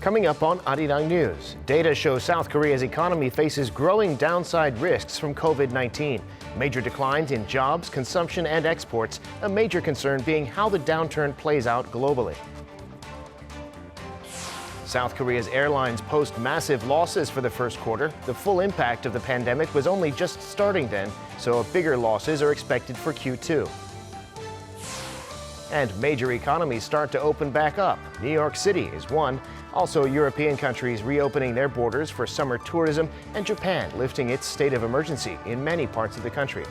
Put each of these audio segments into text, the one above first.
Coming up on Arirang News, data shows South Korea's economy faces growing downside risks from COVID-19. Major declines in jobs, consumption, and exports, a major concern being how the downturn plays out globally. South Korea's airlines post massive losses for the first quarter. The full impact of the pandemic was only just starting then, so bigger losses are expected for Q2. And major economies start to open back up. New York City is one. Also, European countries reopening their borders for summer tourism, and Japan lifting its state of emergency in many parts of the country.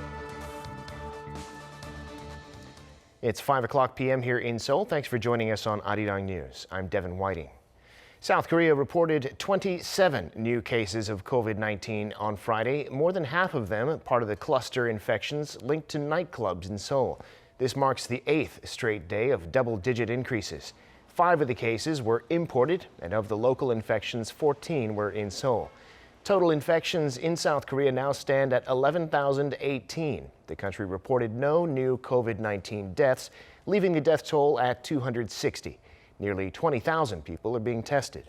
It's 5 p.m. here in Seoul. Thanks for joining us on Arirang News. I'm Devin Whiting. South Korea reported 27 new cases of COVID-19 on Friday, more than half of them part of the cluster infections linked to nightclubs in Seoul. This marks the 8th straight day of double-digit increases. 5 of the cases were imported, and of the local infections, 14 were in Seoul. Total infections in South Korea now stand at 11,018. The country reported no new COVID-19 deaths, leaving the death toll at 260. Nearly 20,000 people are being tested.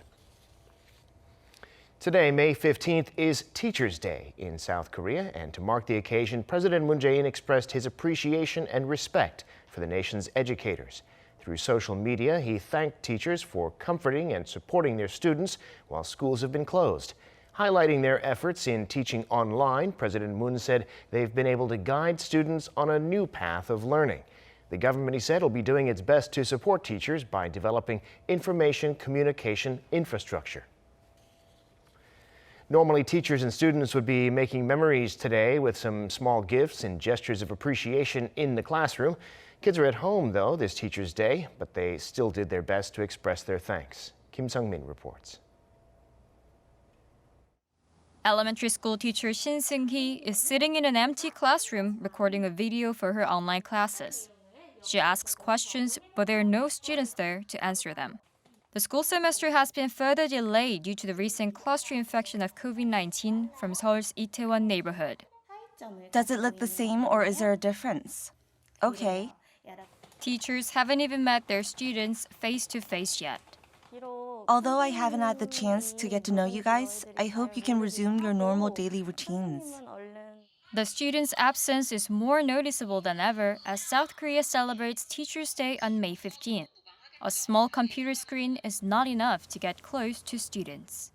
Today, May 15th, is Teachers' Day in South Korea, and to mark the occasion, President Jaein expressed his appreciation and respect for the nation's educators. Through social media, he thanked teachers for comforting and supporting their students while schools have been closed. Highlighting their efforts in teaching online, President Moon said they've been able to guide students on a new path of learning. The government, he said, will be doing its best to support teachers by developing information communication infrastructure. Normally, teachers and students would be making memories today with some small gifts and gestures of appreciation in the classroom. Kids are at home, though, this Teachers' Day, but they still did their best to express their thanks. Kim Sung-min reports. Elementary school teacher Shin Seung-hee is sitting in an empty classroom recording a video for her online classes. She asks questions, but there are no students there to answer them. The school semester has been further delayed due to the recent cluster infection of COVID-19 from Seoul's Itaewon neighborhood. Does it look the same or is there a difference? Okay. Teachers haven't even met their students face-to-face yet. Although I haven't had the chance to get to know you guys, I hope you can resume your normal daily routines. The students' absence is more noticeable than ever as South Korea celebrates Teachers' Day on May 15th. A small computer screen is not enough to get close to students.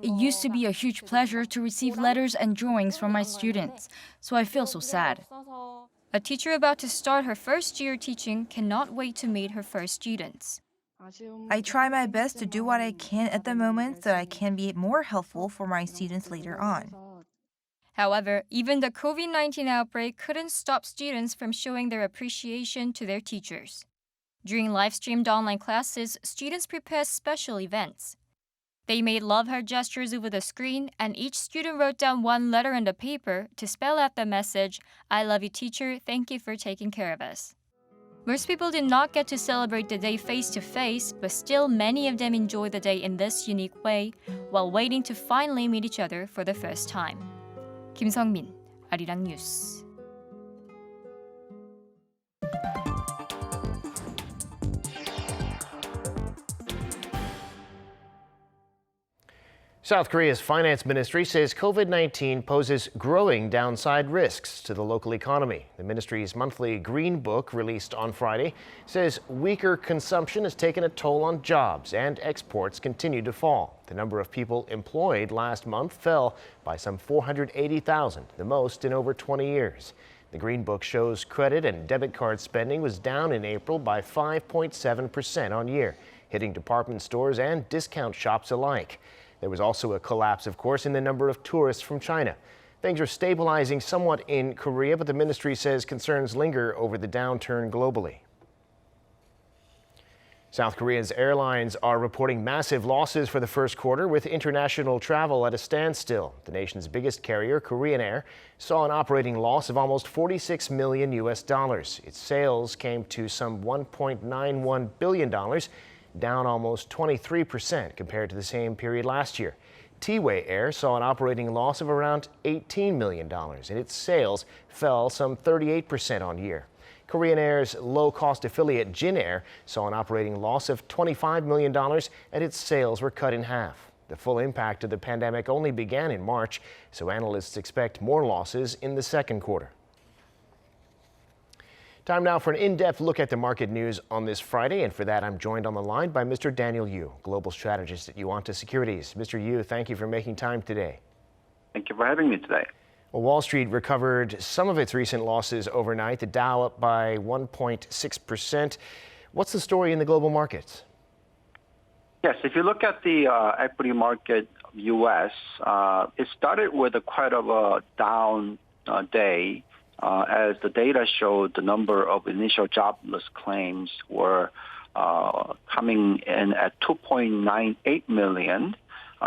It used to be a huge pleasure to receive letters and drawings from my students, so I feel so sad. A teacher about to start her first year teaching cannot wait to meet her first students. I try my best to do what I can at the moment so I can be more helpful for my students later on. However, even the COVID-19 outbreak couldn't stop students from showing their appreciation to their teachers. During live-streamed online classes, students prepared special events. They made love heart gestures over the screen, and each student wrote down one letter on the paper to spell out the message, "I love you, teacher. Thank you for taking care of us." Most people did not get to celebrate the day face-to-face, but still many of them enjoyed the day in this unique way while waiting to finally meet each other for the first time. Kim Sung-min, Arirang News. South Korea's finance ministry says COVID-19 poses growing downside risks to the local economy. The ministry's monthly Green Book, released on Friday, says weaker consumption has taken a toll on jobs and exports continue to fall. The number of people employed last month fell by some 480,000, the most in over 20 years. The Green Book shows credit and debit card spending was down in April by 5.7% on year, hitting department stores and discount shops alike. There was also a collapse, of course, in the number of tourists from China. Things are stabilizing somewhat in Korea, but the ministry says concerns linger over the downturn globally. South Korea's airlines are reporting massive losses for the first quarter, with international travel at a standstill. The nation's biggest carrier, Korean Air, saw an operating loss of almost $46 million. Its sales came to some $1.91 billion, down almost 23% compared to the same period last year. T-Way Air saw an operating loss of around $18 million, and its sales fell some 38% on year. Korean Air's low-cost affiliate Jaein saw an operating loss of $25 million and its sales were cut in half. The full impact of the pandemic only began in March, so analysts expect more losses in the second quarter. Time now for an in-depth look at the market news on this Friday, and for that I'm joined on the line by Mr. Daniel Yu, global strategist at Yuanta Securities. Mr. Yu, thank you for making time today. Thank you for having me today. Well, Wall Street recovered some of its recent losses overnight, the Dow up by 1.6%. What's the story in the global markets? Yes, if you look at the equity market U.S., it started with quite of a down day. As the data showed, the number of initial jobless claims were coming in at 2.98 million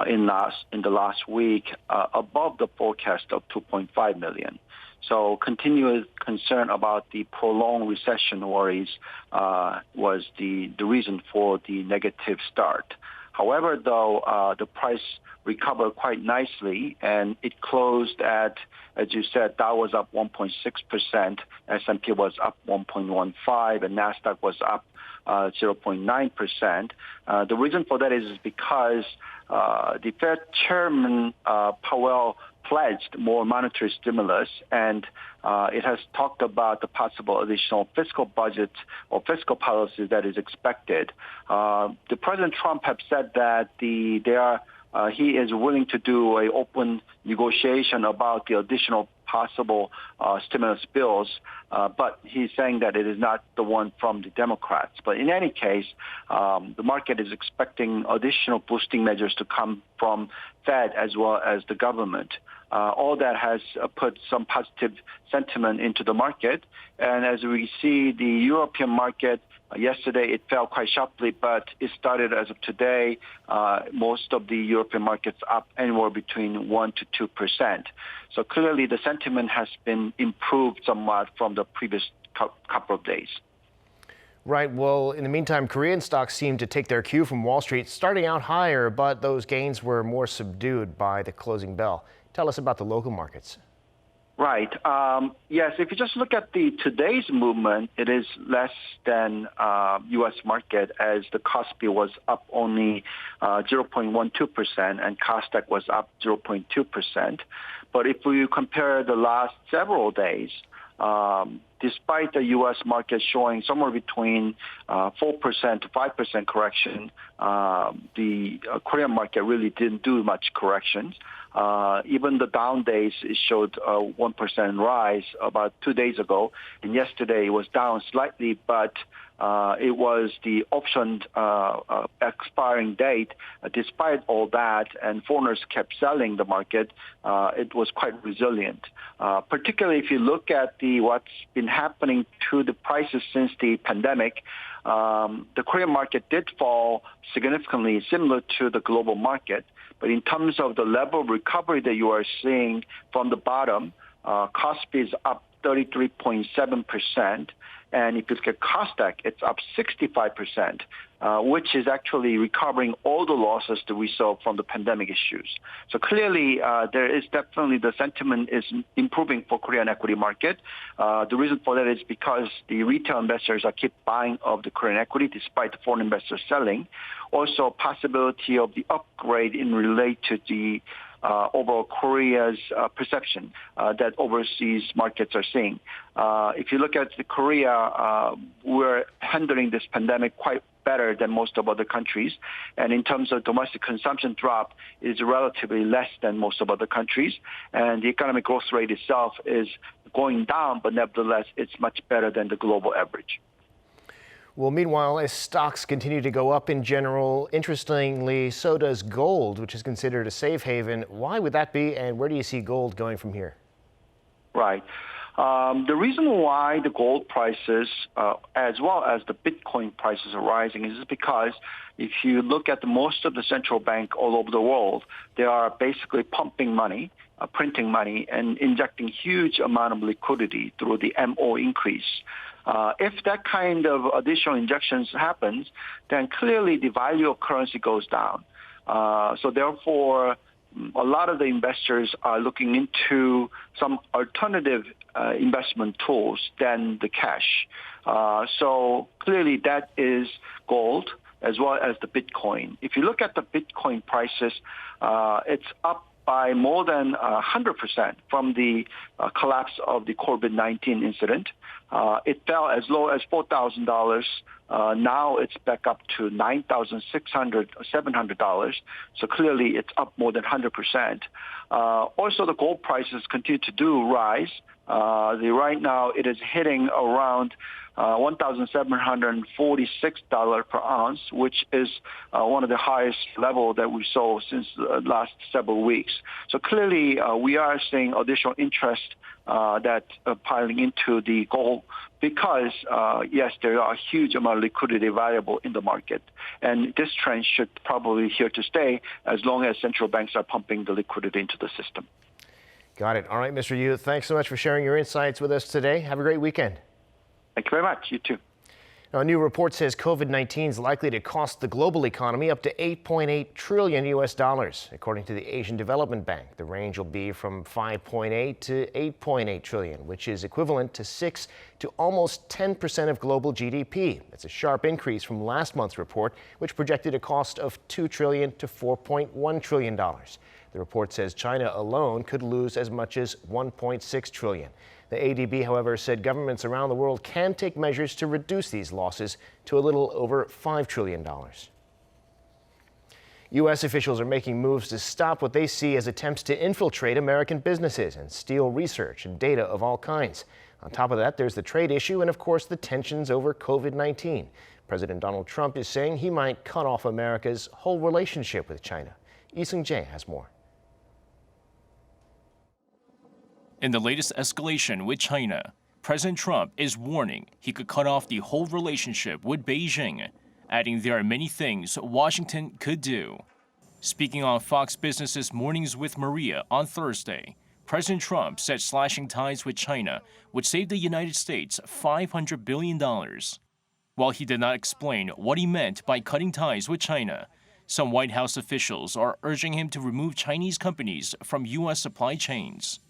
in the last week, above the forecast of 2.5 million. So continuous concern about the prolonged recession worries was the reason for the negative start. However, though, the price recovered quite nicely, and it closed at, as you said, Dow was up 1.6%, S&P was up 1.15%, and Nasdaq was up 0.9%. The reason for that is because the Fed Chairman Powell pledged more monetary stimulus, and it has talked about the possible additional fiscal budget or fiscal policy that is expected. The President Trump have said that he is willing to do an open negotiation about the additional possible stimulus bills, but he's saying that it is not the one from the Democrats. But in any case, the market is expecting additional boosting measures to come from Fed as well as the government. All that has put some positive sentiment into the market. And as we see the European market, yesterday it fell quite sharply, but it started as of today, most of the European markets up anywhere between 1% to 2%. So clearly the sentiment has been improved somewhat from the previous couple of days. Right. Well, in the meantime, Korean stocks seem to take their cue from Wall Street, starting out higher, but those gains were more subdued by the closing bell. Tell us about the local markets. Right. Yes, if you just look at today's movement, it is less than U.S. market, as the Kospi was up only 0.12% and Kosdaq was up 0.2%. But if we compare the last several days, despite the U.S. market showing somewhere between 4% to 5% correction, the Korean market really didn't do much corrections. Even the down days, it showed a 1% rise about 2 days ago, and yesterday it was down slightly, but it was the option expiring date. Despite all that, and foreigners kept selling the market, it was quite resilient. Particularly if you look at what's been happening to the prices since the pandemic, the Korean market did fall significantly, similar to the global market. But in terms of the level of recovery that you are seeing from the bottom, Kospi is up 33.7%. And if you look at Kosdaq, it's up 65%, which is actually recovering all the losses that we saw from the pandemic issues. So clearly, there is definitely the sentiment is improving for Korean equity market. The reason for that is because the retail investors are keep buying of the Korean equity despite the foreign investors selling. Also, possibility of the upgrade in relate to the overall Korea's perception that overseas markets are seeing. If you look at Korea, we're handling this pandemic quite better than most of other countries. And in terms of domestic consumption drop, is relatively less than most of other countries. And the economic growth rate itself is going down, but nevertheless, it's much better than the global average. Well, meanwhile, as stocks continue to go up in general, interestingly, so does gold, which is considered a safe haven. Why would that be, and where do you see gold going from here? Right. The reason why the gold prices, as well as the Bitcoin prices are rising, is because if you look at most of the central bank all over the world, they are basically pumping money, printing money, and injecting huge amount of liquidity through the MO increase. If that kind of additional injections happens, then clearly the value of currency goes down. So therefore, a lot of the investors are looking into some alternative investment tools than the cash. So clearly that is gold as well as the Bitcoin. If you look at the Bitcoin prices, it's up by more than 100% from the collapse of the COVID-19 incident. It fell as low as $4,000. Now it's back up to $9,600, $700. So clearly it's up more than 100%. Also, the gold prices continue to rise. Right now it is hitting around $1,746 per ounce, which is one of the highest level that we saw since the last several weeks. So clearly, we are seeing additional interest that piling into the gold because, yes, there are a huge amount of liquidity available in the market. And this trend should probably here to stay as long as central banks are pumping the liquidity into the system. Got it. All right, Mr. Yu, thanks so much for sharing your insights with us today. Have a great weekend. Thank you very much. You too. Now, a new report says COVID-19 is likely to cost the global economy up to $8.8 trillion US dollars. According to the Asian Development Bank, the range will be from 5.8 to 8.8 trillion, which is equivalent to 6 to almost 10% of global GDP. That's a sharp increase from last month's report, which projected a cost of $2 trillion to $4.1 trillion. The report says China alone could lose as much as $1.6 trillion. The ADB, however, said governments around the world can take measures to reduce these losses to a little over $5 trillion. U.S. officials are making moves to stop what they see as attempts to infiltrate American businesses and steal research and data of all kinds. On top of that, there's the trade issue and, of course, the tensions over COVID-19. President Donald Trump is saying he might cut off America's whole relationship with China. Jaein has more. In the latest escalation with China, President Trump is warning he could cut off the whole relationship with Beijing, adding there are many things Washington could do. Speaking on Fox Business's Mornings with Maria on Thursday, President Trump said slashing ties with China would save the United States $500 billion. While he did not explain what he meant by cutting ties with China, some White House officials are urging him to remove Chinese companies from U.S. supply chains.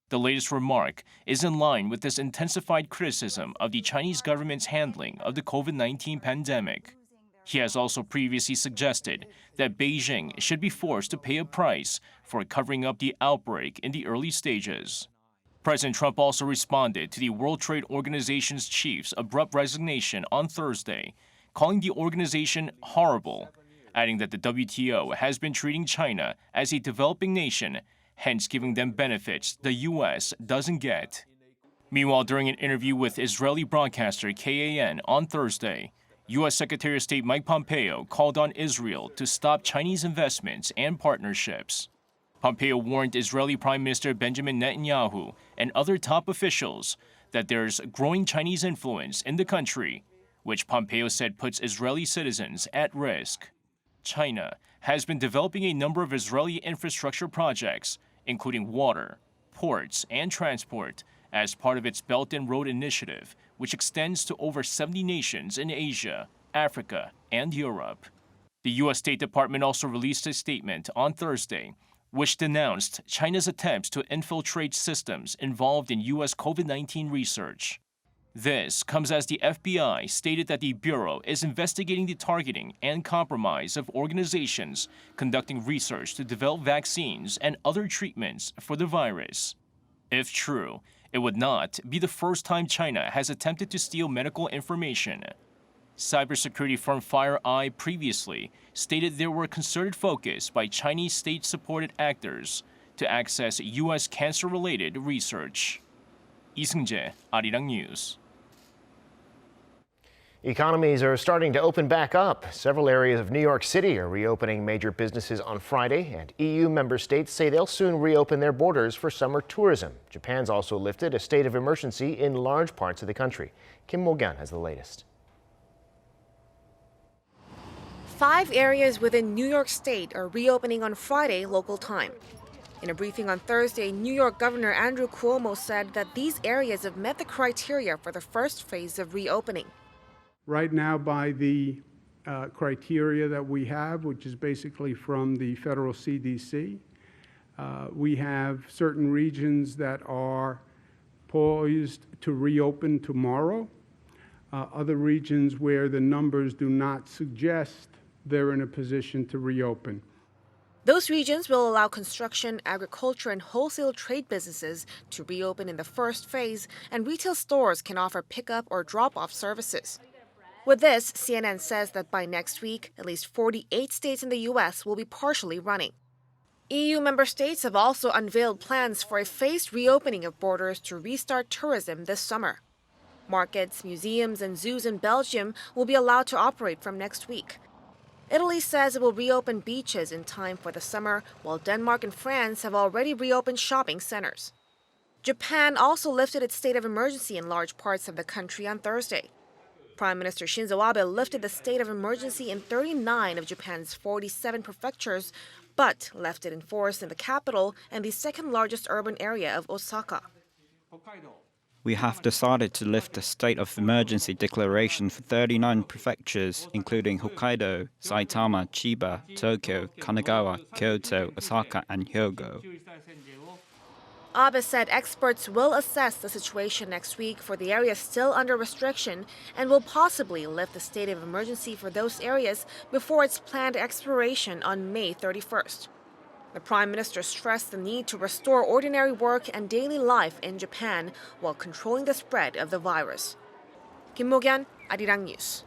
The latest remark is in line with this intensified criticism of the Chinese government's handling of the COVID-19 pandemic. He has also previously suggested that Beijing should be forced to pay a price for covering up the outbreak in the early stages. President Trump also responded to the World Trade Organization's chief's abrupt resignation on Thursday, calling the organization horrible, adding that the WTO has been treating China as a developing nation, hence giving them benefits the U.S. doesn't get. Meanwhile, during an interview with Israeli broadcaster Jaein on Thursday, U.S. Secretary of State Mike Pompeo called on Israel to stop Chinese investments and partnerships. Pompeo warned Israeli Prime Minister Benjamin Netanyahu and other top officials that there's growing Chinese influence in the country, which Pompeo said puts Israeli citizens at risk. China has been developing a number of Israeli infrastructure projects, including water, ports, and transport, as part of its Belt and Road Initiative, which extends to over 70 nations in Asia, Africa, and Europe. The U.S. State Department also released a statement on Thursday, which denounced China's attempts to infiltrate systems involved in U.S. COVID-19 research. This comes as the FBI stated that the Bureau is investigating the targeting and compromise of organizations conducting research to develop vaccines and other treatments for the virus. If true, it would not be the first time China has attempted to steal medical information. Cybersecurity firm FireEye previously stated there were concerted focus by Chinese state-supported actors to access U.S. cancer-related research. 이승재, Arirang News. Economies are starting to open back up. Several areas of New York City are reopening major businesses on Friday, and EU member states say they'll soon reopen their borders for summer tourism. Japan's also lifted a state of emergency in large parts of the country. Kim Mo-gyan has the latest. 5 areas within New York State are reopening on Friday local time. In a briefing on Thursday, New York Governor Andrew Cuomo said that these areas have met the criteria for the first phase of reopening. Right now, by the criteria that we have, which is basically from the federal CDC, We have certain regions that are poised to reopen tomorrow. Other regions where the numbers do not suggest they're in a position to reopen. Those regions will allow construction, agriculture, and wholesale trade businesses to reopen in the first phase, and retail stores can offer pickup or drop-off services. With this, CNN says that by next week, at least 48 states in the U.S. will be partially running. EU member states have also unveiled plans for a phased reopening of borders to restart tourism this summer. Markets, museums, and zoos in Belgium will be allowed to operate from next week. Italy says it will reopen beaches in time for the summer, while Denmark and France have already reopened shopping centers. Japan also lifted its state of emergency in large parts of the country on Thursday. Prime Minister Shinzo Abe lifted the state of emergency in 39 of Japan's 47 prefectures, but left it in force in the capital and the second largest urban area of Osaka. We have decided to lift the state of emergency declaration for 39 prefectures, including Hokkaido, Saitama, Chiba, Tokyo, Kanagawa, Kyoto, Osaka, and Hyogo. Abe said experts will assess the situation next week for the areas still under restriction and will possibly lift the state of emergency for those areas before its planned expiration on May 31st. The Prime Minister stressed the need to restore ordinary work and daily life in Japan while controlling the spread of the virus. Kim Mo-gyun, Arirang News.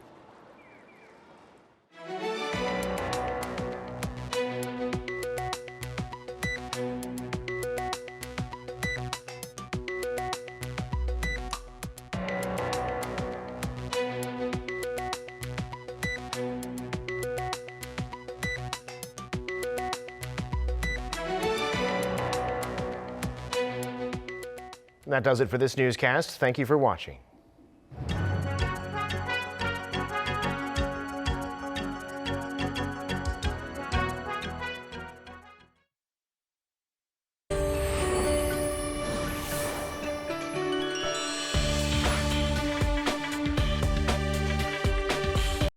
And that does it for this newscast. Thank you for watching.